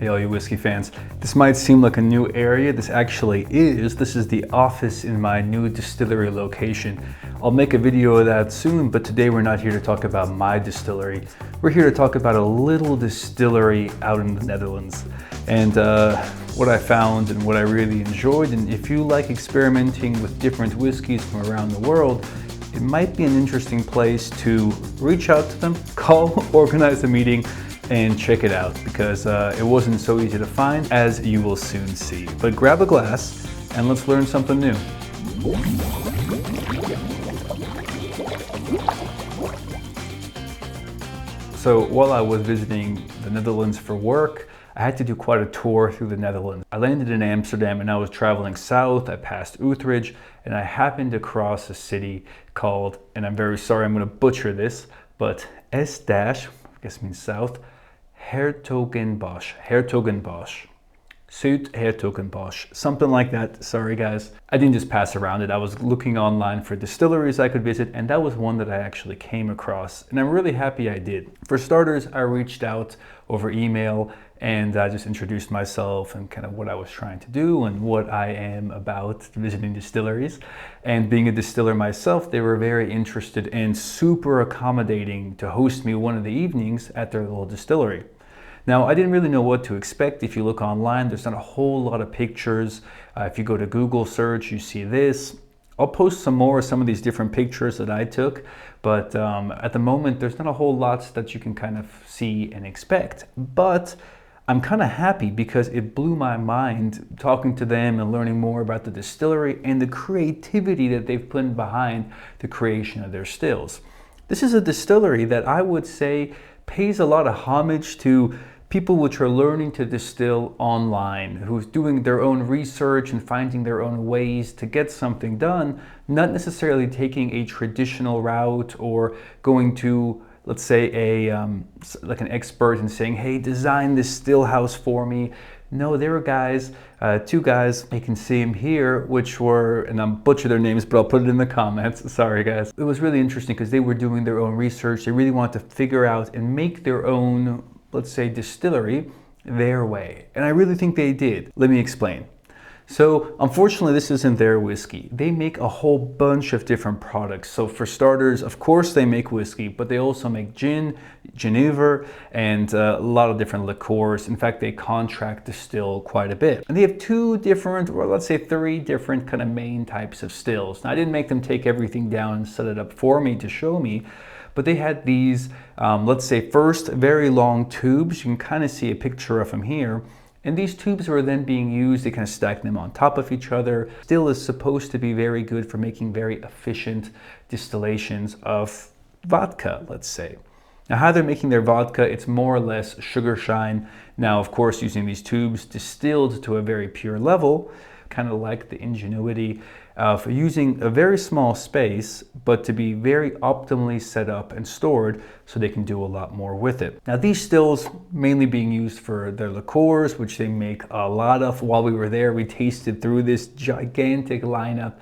Hey all you whiskey fans, this might seem like a new area, this actually is. This is the office in my new distillery location. I'll make a video of that soon, but today we're not here to talk about my distillery. We're here to talk about a little distillery out in the Netherlands. And what I found and what I really enjoyed, and if you like experimenting with different whiskeys from around the world, it might be an interesting place to reach out to them, call, organize a meeting, and check it out, because it wasn't so easy to find, as you will soon see. But grab a glass and let's learn something new. So while I was visiting the Netherlands for work, I had to do quite a tour through the Netherlands. I landed in Amsterdam and I was traveling south. I passed Utrecht and I happened to cross a city called, and I'm very sorry I'm going to butcher this, but I guess means south, s-Hertogenbosch, s-Hertogenbosch, something like that. Sorry guys. I didn't just pass around it. I was looking online for distilleries I could visit, and that was one that I actually came across, and I'm really happy I did. For starters, I reached out over email and I just introduced myself and kind of what I was trying to do and what I am about visiting distilleries. And being a distiller myself, they were very interested and super accommodating to host me one of the evenings at their little distillery. Now, I didn't really know what to expect. If you look online, there's not a whole lot of pictures. If you go to Google search, you see this. I'll post some of these different pictures that I took, but at the moment, there's not a whole lot that you can kind of see and expect. But I'm kind of happy because it blew my mind talking to them and learning more about the distillery and the creativity that they've put behind the creation of their stills. This is a distillery that I would say pays a lot of homage to people which are learning to distill online, who's doing their own research and finding their own ways to get something done, not necessarily taking a traditional route or going to, let's say, like an expert and saying, hey, design this still house for me. No, there were guys, two guys, you can see them here, which were, and I'm butchering their names, but I'll put it in the comments, sorry guys. It was really interesting because they were doing their own research. They really wanted to figure out and make their own, let's say, distillery their way. And I really think they did. Let me explain. So unfortunately, this isn't their whiskey. They make a whole bunch of different products. So for starters, of course they make whiskey, but they also make gin, Genever, and a lot of different liqueurs. In fact, they contract distill quite a bit. And they have two different, or let's say three different kind of main types of stills. Now, I didn't make them take everything down and set it up for me to show me, but they had these, let's say first, very long tubes. You can kind of see a picture of them here. And these tubes were then being used, they kind of stack them on top of each other. Still is supposed to be very good for making very efficient distillations of vodka, let's say. Now, how they're making their vodka, it's more or less sugar shine. Now, of course, using these tubes distilled to a very pure level, kind of like the ingenuity of using a very small space, but to be very optimally set up and stored so they can do a lot more with it. Now, these stills mainly being used for their liqueurs, which they make a lot of. While we were there, we tasted through this gigantic lineup,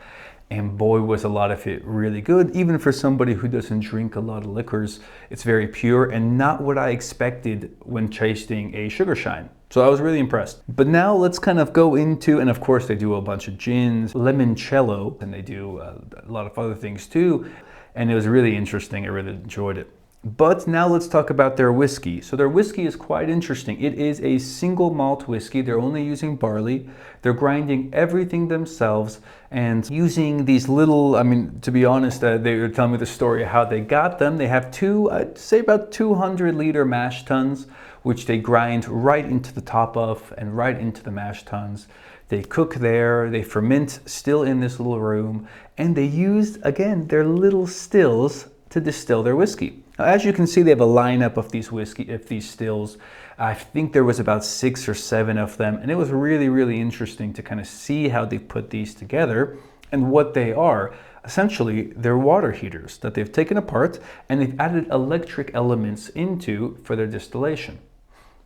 and boy, was a lot of it really good. Even for somebody who doesn't drink a lot of liquors, it's very pure and not what I expected when tasting a sugar shine. So I was really impressed. But now let's kind of go into, and of course they do a bunch of gins, limoncello, and they do a lot of other things too. And it was really interesting, I really enjoyed it. But now let's talk about their whiskey. So their whiskey is quite interesting. It is a single malt whiskey. They're only using barley. They're grinding everything themselves and using these little, I mean, to be honest, they were telling me the story of how they got them. They have two, I'd say about 200 liter mash tuns, which they grind right into the top of and right into the mash tuns. They cook there, they ferment still in this little room, and they used, again, their little stills to distill their whiskey. Now, as you can see, they have a lineup of these stills. I think there was about 6 or 7 of them, and it was really, really interesting to kind of see how they put these together and what they are. Essentially, they're water heaters that they've taken apart and they've added electric elements into for their distillation.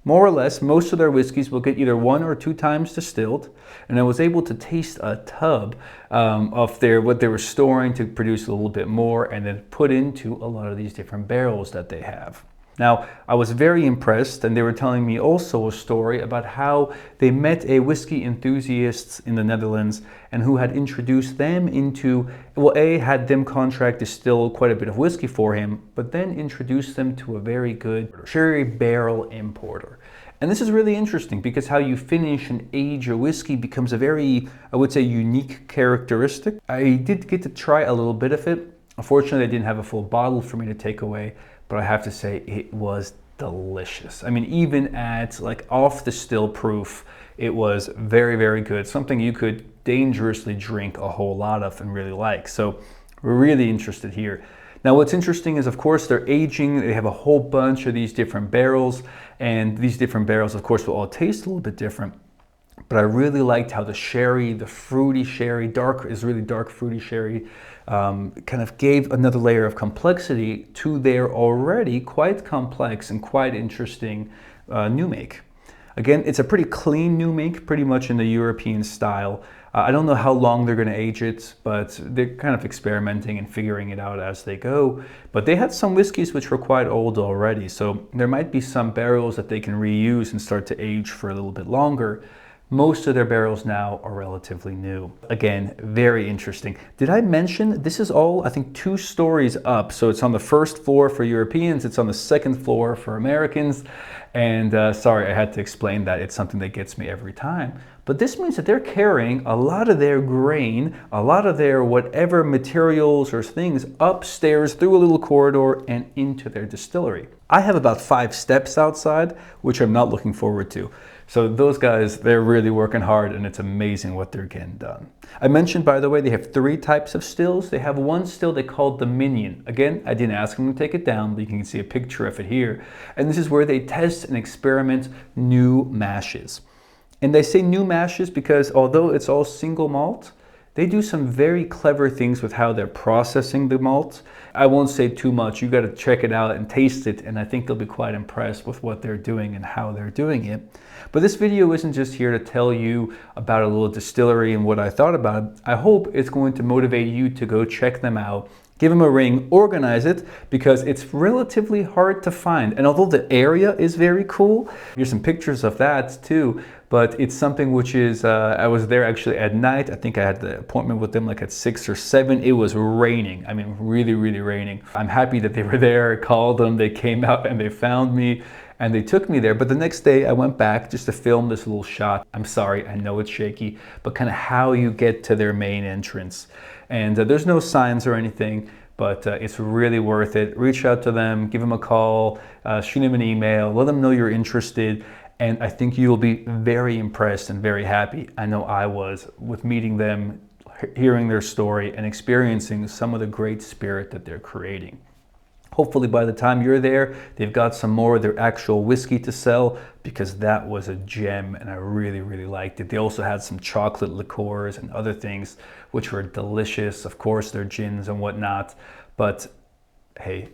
More or less, most of their whiskeys will get either 1 or 2 times distilled, and I was able to taste a tub of what they were storing to produce a little bit more and then put into a lot of these different barrels that they have. Now, I was very impressed, and they were telling me also a story about how they met a whiskey enthusiast in the Netherlands and who had introduced them into, well, had them contract distill quite a bit of whiskey for him, but then introduced them to a very good sherry barrel importer. And this is really interesting because how you finish and age your whiskey becomes a very, I would say, unique characteristic. I did get to try a little bit of it. Unfortunately, I didn't have a full bottle for me to take away, but I have to say it was delicious. I mean, even at like off the still proof, it was very, very good. Something you could dangerously drink a whole lot of and really like. So we're really interested here. Now, what's interesting is, of course, they're aging. They have a whole bunch of these different barrels, and these different barrels, of course, will all taste a little bit different. But I really liked how the sherry, the fruity sherry, really dark fruity sherry, kind of gave another layer of complexity to their already quite complex and quite interesting new make. Again, it's a pretty clean new make, pretty much in the European style. I don't know how long they're going to age it, but they're kind of experimenting and figuring it out as they go. But they had some whiskeys which were quite old already, so there might be some barrels that they can reuse and start to age for a little bit longer. Most of their barrels now are relatively new. Again, very interesting. Did I mention this is all, I think, 2 stories up? So it's on the first floor for Europeans, it's on the second floor for Americans. And sorry, I had to explain that. It's something that gets me every time. But this means that they're carrying a lot of their grain, a lot of their whatever materials or things upstairs through a little corridor and into their distillery. I have about 5 steps outside, which I'm not looking forward to. So those guys, they're really working hard, and it's amazing what they're getting done. I mentioned, by the way, they have 3 types of stills. They have one still they call the Minion. Again, I didn't ask them to take it down, but you can see a picture of it here. And this is where they test and experiment new mashes. And they say new mashes because although it's all single malt, they do some very clever things with how they're processing the malt. I won't say too much. You got to check it out and taste it, and I think they'll be quite impressed with what they're doing and how they're doing it. But this video isn't just here to tell you about a little distillery and what I thought about it. I hope it's going to motivate you to go check them out, give them a ring, organize it, because it's relatively hard to find. And although the area is very cool, here's some pictures of that too, but it's something which is, I was there actually at night. I think I had the appointment with them like at 6 or 7. It was raining. I mean, really, really raining. I'm happy that they were there. I called them, they came out and they found me and they took me there. But the next day I went back just to film this little shot. I'm sorry, I know it's shaky, but kind of how you get to their main entrance. And there's no signs or anything, but it's really worth it. Reach out to them, give them a call, shoot them an email, let them know you're interested. And I think you'll be very impressed and very happy. I know I was with meeting them, hearing their story, and experiencing some of the great spirit that they're creating. Hopefully by the time you're there, they've got some more of their actual whiskey to sell, because that was a gem and I really, really liked it. They also had some chocolate liqueurs and other things which were delicious. Of course, their gins and whatnot, but hey,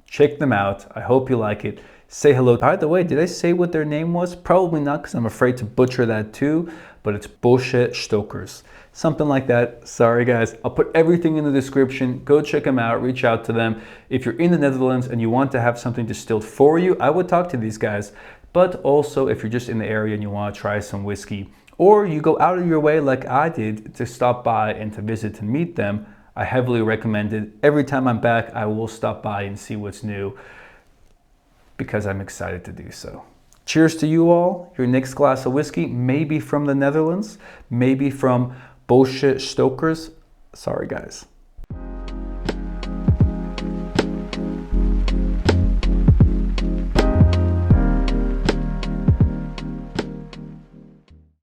check them out. I hope you like it. Say hello. By the way, did I say what their name was? Probably not, because I'm afraid to butcher that too, but it's Bossche Stokers. Something like that. Sorry guys. I'll put everything in the description. Go check them out. Reach out to them. If you're in the Netherlands and you want to have something distilled for you, I would talk to these guys. But also if you're just in the area and you want to try some whiskey, or you go out of your way like I did to stop by and to visit and meet them, I heavily recommend it. Every time I'm back, I will stop by and see what's new, because I'm excited to do so. Cheers to you all. Your next glass of whiskey may be from the Netherlands, maybe from Bossche Stokers. Sorry guys.